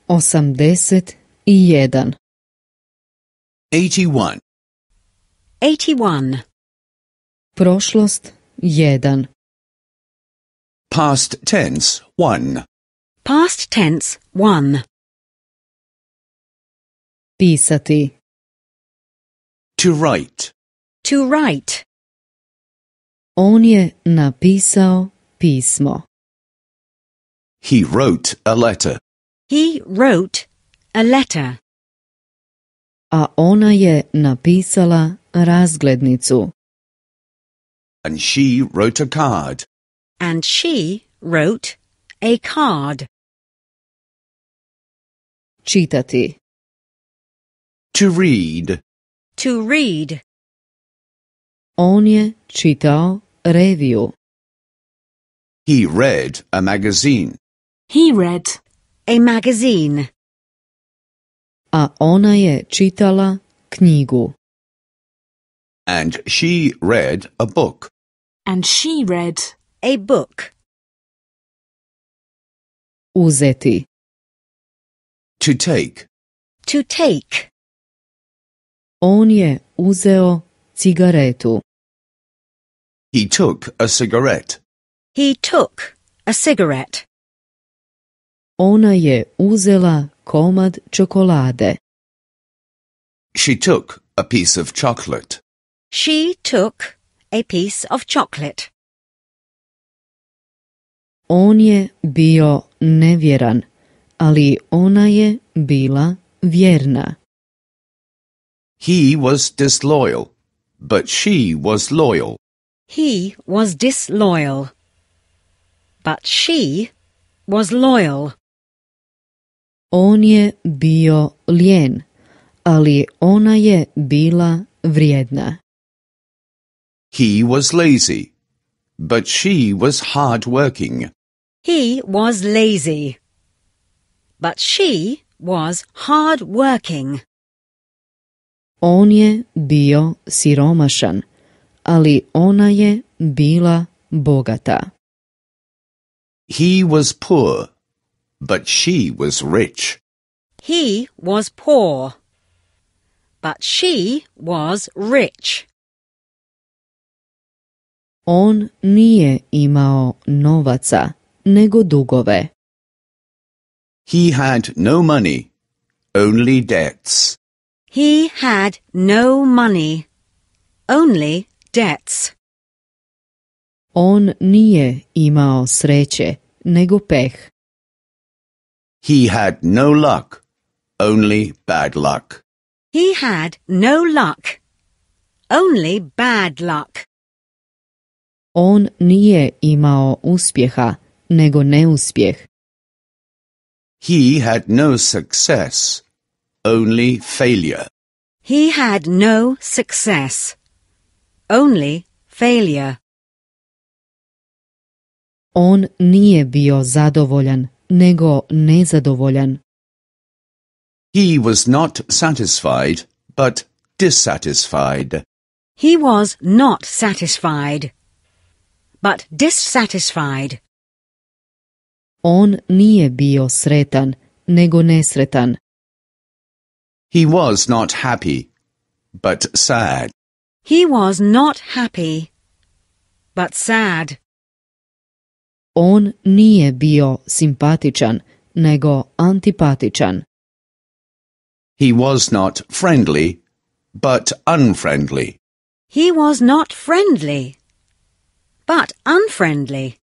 81. 81. 81. Prošlost 1. Past tense 1. Past tense 1. Pisati. To write. To write. On je napisao pismo. He wrote a letter. He wrote a letter. A ona je napisala razglednicu. And she wrote a card. And she wrote a card. Čitati. To read. To read. On je čitao reviju. He read a magazine. He read a magazine. A ona je čitala knjigu. And she read a book. And she read a book. Uzeti. To take. To take. On je uzeo cigaretu. He took a cigarette. He took a cigarette. Ona je uzela komad čokolade. She took a piece of chocolate. She took a piece of chocolate. On je bio nevjeran, ali ona je bila vjerna. He was disloyal, but she was loyal. He was disloyal, but she was loyal. On je bio lijen, ali ona je bila vrijedna. He was lazy, but she was hard-working. He was lazy, but she was hard-working. On je bio siromašan, ali ona je bila bogata. He was poor, but she was rich. He was poor, but she was rich. On nije imao novaca, nego dugove. He had no money, only debts. He had no money, only debts. On nije imao sreće, nego peh. He had no luck, only bad luck. He had no luck, only bad luck. On nije imao uspjeha, nego neuspjeh. He had no success, only failure. He had no success, only failure. On nije bio zadovoljan, nego nezadovoljan. He was not satisfied, but dissatisfied. He was not satisfied, but dissatisfied. On nije bio sretan, nego nesretan. He was not happy, but sad. He was not happy, but sad. On nije bio simpatičan, nego antipatičan. He was not friendly, but unfriendly. He was not friendly, but unfriendly.